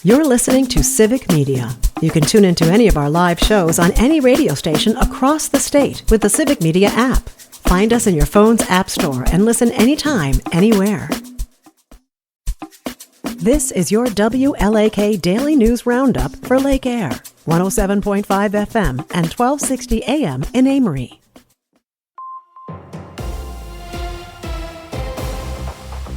You're listening to Civic Media. You can tune into any of our live shows on any radio station across the state with the Civic Media app. Find us in your phone's app store and listen anytime, anywhere. This is your WLAK Daily News Roundup for Lake Air, 107.5 FM and 1260 AM in Amory.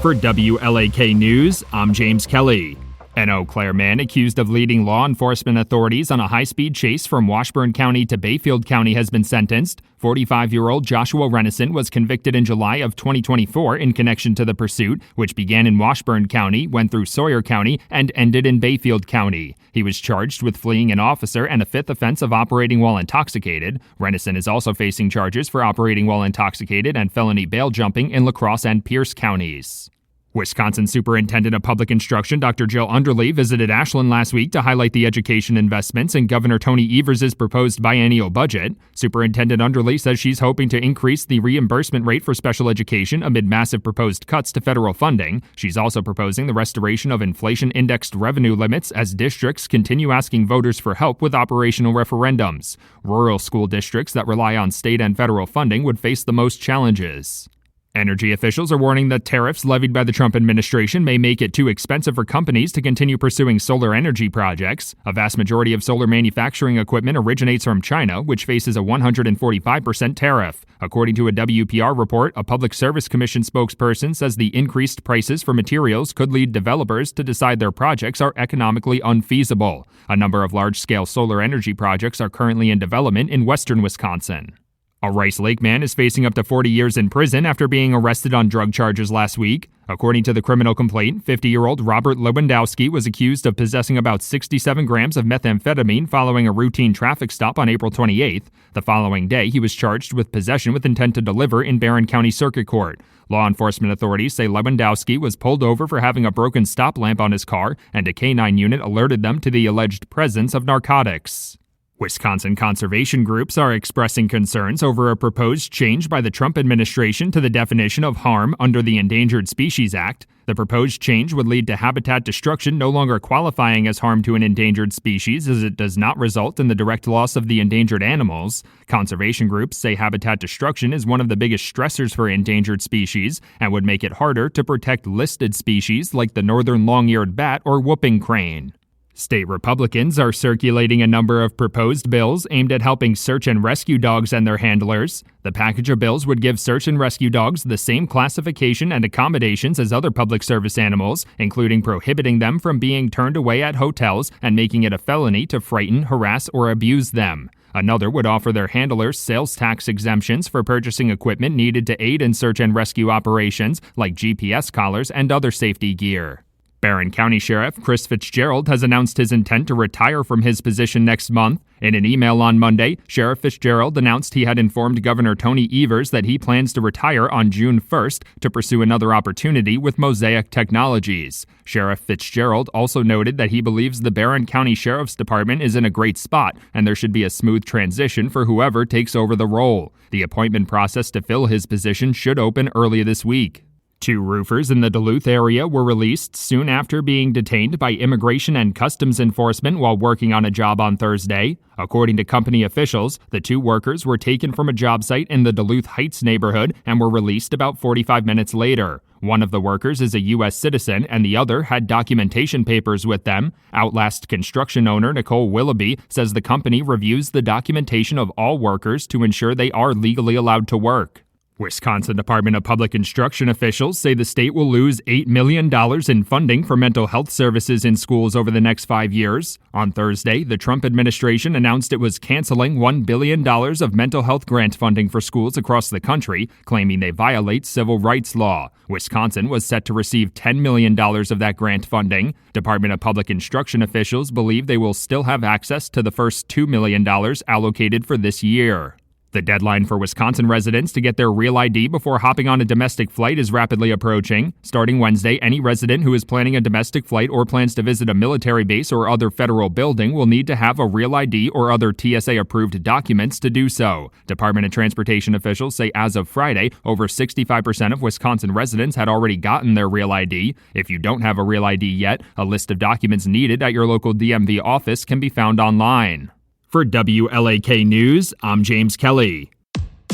For WLAK News, I'm James Kelly. An Eau Claire man accused of leading law enforcement authorities on a high-speed chase from Washburn County to Bayfield County has been sentenced. 45-year-old Joshua Renison was convicted in July of 2024 in connection to the pursuit, which began in Washburn County, went through Sawyer County, and ended in Bayfield County. He was charged with fleeing an officer and a fifth offense of operating while intoxicated. Renison is also facing charges for operating while intoxicated and felony bail jumping in La Crosse and Pierce counties. Wisconsin Superintendent of Public Instruction Dr. Jill Underly visited Ashland last week to highlight the education investments in Governor Tony Evers' proposed biennial budget. Superintendent Underly says she's hoping to increase the reimbursement rate for special education amid massive proposed cuts to federal funding. She's also proposing the restoration of inflation-indexed revenue limits as districts continue asking voters for help with operational referendums. Rural school districts that rely on state and federal funding would face the most challenges. Energy officials are warning that tariffs levied by the Trump administration may make it too expensive for companies to continue pursuing solar energy projects. A vast majority of solar manufacturing equipment originates from China, which faces a 145% tariff. According to a WPR report, a Public Service Commission spokesperson says the increased prices for materials could lead developers to decide their projects are economically unfeasible. A number of large-scale solar energy projects are currently in development in western Wisconsin. A Rice Lake man is facing up to 40 years in prison after being arrested on drug charges last week. According to the criminal complaint, 50-year-old Robert Lewandowski was accused of possessing about 67 grams of methamphetamine following a routine traffic stop on April 28th. The following day, he was charged with possession with intent to deliver in Barron County Circuit Court. Law enforcement authorities say Lewandowski was pulled over for having a broken stop lamp on his car, and a K-9 unit alerted them to the alleged presence of narcotics. Wisconsin conservation groups are expressing concerns over a proposed change by the Trump administration to the definition of harm under the Endangered Species Act. The proposed change would lead to habitat destruction no longer qualifying as harm to an endangered species, as it does not result in the direct loss of the endangered animals. Conservation groups say habitat destruction is one of the biggest stressors for endangered species and would make it harder to protect listed species like the northern long-eared bat or whooping crane. State Republicans are circulating a number of proposed bills aimed at helping search and rescue dogs and their handlers. The package of bills would give search and rescue dogs the same classification and accommodations as other public service animals, including prohibiting them from being turned away at hotels and making it a felony to frighten, harass, or abuse them. Another would offer their handlers sales tax exemptions for purchasing equipment needed to aid in search and rescue operations, like GPS collars and other safety gear. Barron County Sheriff Chris Fitzgerald has announced his intent to retire from his position next month. In an email on Monday, Sheriff Fitzgerald announced he had informed Governor Tony Evers that he plans to retire on June 1st to pursue another opportunity with Mosaic Technologies. Sheriff Fitzgerald also noted that he believes the Barron County Sheriff's Department is in a great spot and there should be a smooth transition for whoever takes over the role. The appointment process to fill his position should open early this week. 2 roofers in the Duluth area were released soon after being detained by Immigration and Customs Enforcement while working on a job on Thursday. According to company officials, the 2 workers were taken from a job site in the Duluth Heights neighborhood and were released about 45 minutes later. One of the workers is a U.S. citizen and the other had documentation papers with them. Outlast construction owner Nicole Willoughby says the company reviews the documentation of all workers to ensure they are legally allowed to work. Wisconsin Department of Public Instruction officials say the state will lose $8 million in funding for mental health services in schools over the next 5 years. On Thursday, the Trump administration announced it was canceling $1 billion of mental health grant funding for schools across the country, claiming they violate civil rights law. Wisconsin was set to receive $10 million of that grant funding. Department of Public Instruction officials believe they will still have access to the first $2 million allocated for this year. The deadline for Wisconsin residents to get their real ID before hopping on a domestic flight is rapidly approaching. Starting Wednesday, any resident who is planning a domestic flight or plans to visit a military base or other federal building will need to have a real ID or other TSA-approved documents to do so. Department of Transportation officials say as of Friday, over 65% of Wisconsin residents had already gotten their real ID. If you don't have a real ID yet, a list of documents needed at your local DMV office can be found online. For WLAK News, I'm James Kelly.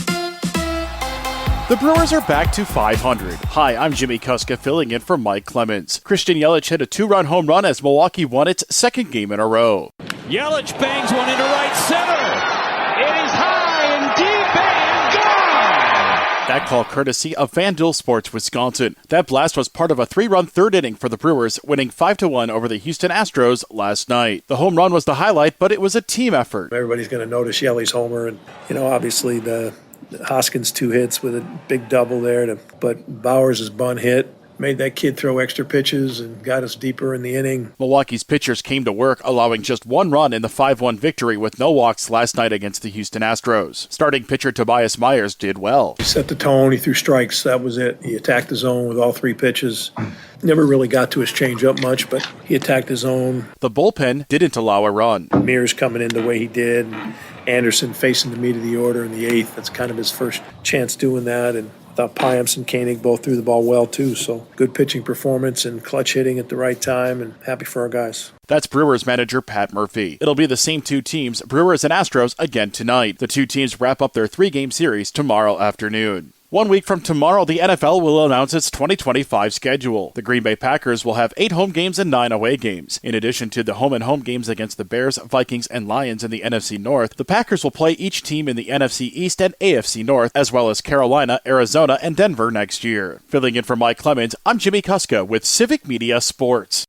The Brewers are back to 500. Hi, I'm Jimmy Kuska filling in for Mike Clemens. Christian Yelich hit a 2-run home run as Milwaukee won its second game in a row. Yelich bangs one into right center. It is high and deep and gone! That call courtesy of FanDuel Sports Wisconsin. That blast was part of a 3-run third inning for the Brewers, winning 5-1 over the Houston Astros last night. The home run was the highlight, but it was a team effort. Everybody's going to notice Yellie's homer, and obviously the Hoskins 2 hits with a big double there, but Bowers' bunt hit made that kid throw extra pitches and got us deeper in the inning. Milwaukee's pitchers came to work, allowing just 1 run in the 5-1 victory with no walks last night against the Houston Astros. Starting pitcher Tobias Myers did well. He set the tone, he threw strikes, that was it. He attacked the zone with all 3 pitches. Never really got to his changeup much, but he attacked his zone. The bullpen didn't allow a run. Mears coming in the way he did, and Anderson facing the meat of the order in the 8th. That's kind of his first chance doing that, and I thought Piams and Koenig both threw the ball well, too. So good pitching performance and clutch hitting at the right time, and happy for our guys. That's Brewers manager Pat Murphy. It'll be the same 2 teams, Brewers and Astros, again tonight. The 2 teams wrap up their 3-game series tomorrow afternoon. 1 week from tomorrow, the NFL will announce its 2025 schedule. The Green Bay Packers will have 8 home games and 9 away games. In addition to the home-and-home games against the Bears, Vikings, and Lions in the NFC North, the Packers will play each team in the NFC East and AFC North, as well as Carolina, Arizona, and Denver next year. Filling in for Mike Clemens, I'm Jimmy Kuska with Civic Media Sports.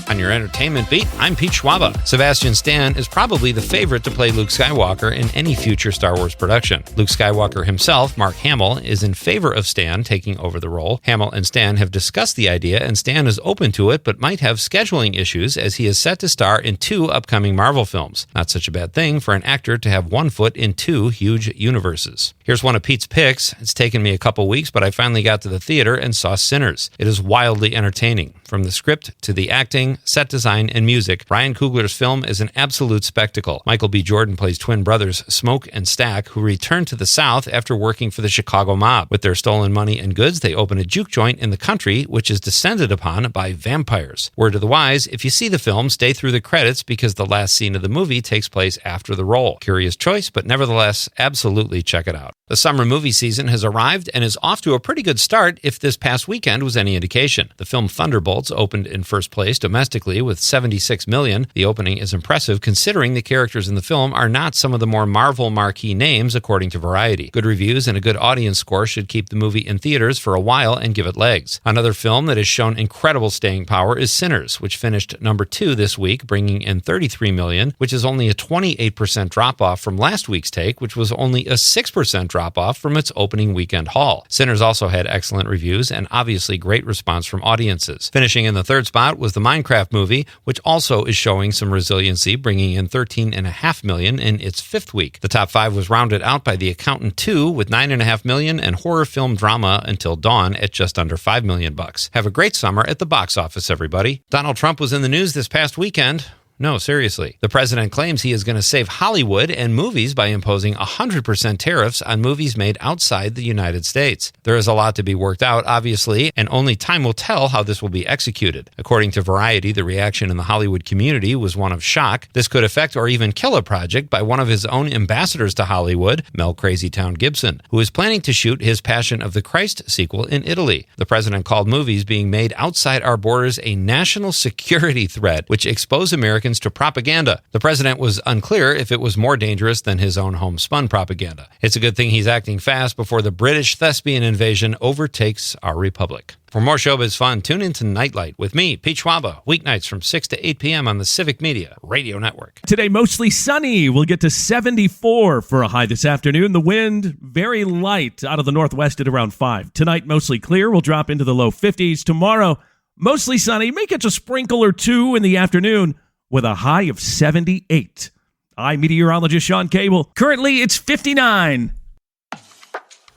On your entertainment beat, I'm Pete Schwaba. Sebastian Stan is probably the favorite to play Luke Skywalker in any future Star Wars production. Luke Skywalker himself, Mark Hamill, is in favor of Stan taking over the role. Hamill and Stan have discussed the idea, and Stan is open to it, but might have scheduling issues as he is set to star in 2 upcoming Marvel films. Not such a bad thing for an actor to have 1 foot in 2 huge universes. Here's one of Pete's picks. It's taken me a couple weeks, but I finally got to the theater and saw Sinners. It is wildly entertaining. From the script to the acting, set design, and music, Ryan Coogler's film is an absolute spectacle. Michael B. Jordan plays twin brothers Smoke and Stack, who return to the South after working for the Chicago mob. With their stolen money and goods, they open a juke joint in the country, which is descended upon by vampires. Word to the wise, if you see the film, stay through the credits because the last scene of the movie takes place after the roll. Curious choice, but nevertheless, absolutely check it out. The summer movie season has arrived and is off to a pretty good start if this past weekend was any indication. The film Thunderbolts opened in first place domestically with $76 million. The opening is impressive considering the characters in the film are not some of the more Marvel marquee names, according to Variety. Good reviews and a good audience score should keep the movie in theaters for a while and give it legs. Another film that has shown incredible staying power is Sinners, which finished number 2 this week, bringing in $33 million, which is only a 28% drop-off from last week's take, which was only a 6% drop-off from its opening weekend haul. Sinners also had excellent reviews and obviously great response from audiences. Finishing in the 3rd spot was the Minecraft movie, which also is showing some resiliency, bringing in $13.5 million in its 5th week. The top 5 was rounded out by The Accountant 2 with $9.5 million and horror film drama Until Dawn at just under $5 million. Have a great summer at the box office, everybody. Donald Trump was in the news this past weekend. No, seriously. The president claims he is going to save Hollywood and movies by imposing 100% tariffs on movies made outside the United States. There is a lot to be worked out, obviously, and only time will tell how this will be executed. According to Variety, the reaction in the Hollywood community was one of shock. This could affect or even kill a project by one of his own ambassadors to Hollywood, Mel Crazytown Gibson, who is planning to shoot his Passion of the Christ sequel in Italy. The president called movies being made outside our borders a national security threat, which exposed Americans to propaganda. The president was unclear if it was more dangerous than his own homespun propaganda. It's a good thing he's acting fast before the British thespian invasion overtakes our republic. For more showbiz fun, tune in to Nightlight with me, Pete Schwaba, weeknights from 6 to 8 p.m. on the Civic Media Radio Network. Today, mostly sunny. We'll get to 74 for a high this afternoon. The wind, very light out of the northwest at around 5. Tonight, mostly clear. We'll drop into the low 50s. Tomorrow, mostly sunny. May catch a sprinkle or 2 in the afternoon with a high of 78. I'm meteorologist Sean Cable. Currently, it's 59.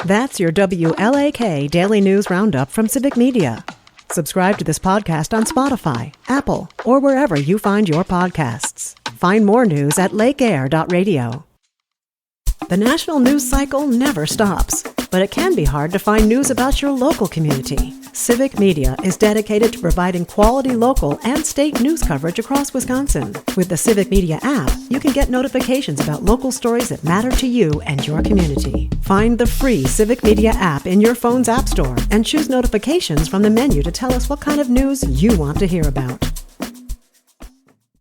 That's your WLAK Daily News Roundup from Civic Media. Subscribe to this podcast on Spotify, Apple, or wherever you find your podcasts. Find more news at lakeair.radio. The national news cycle never stops, but it can be hard to find news about your local community. Civic Media is dedicated to providing quality local and state news coverage across Wisconsin. With the Civic Media app, you can get notifications about local stories that matter to you and your community. Find the free Civic Media app in your phone's app store and choose notifications from the menu to tell us what kind of news you want to hear about.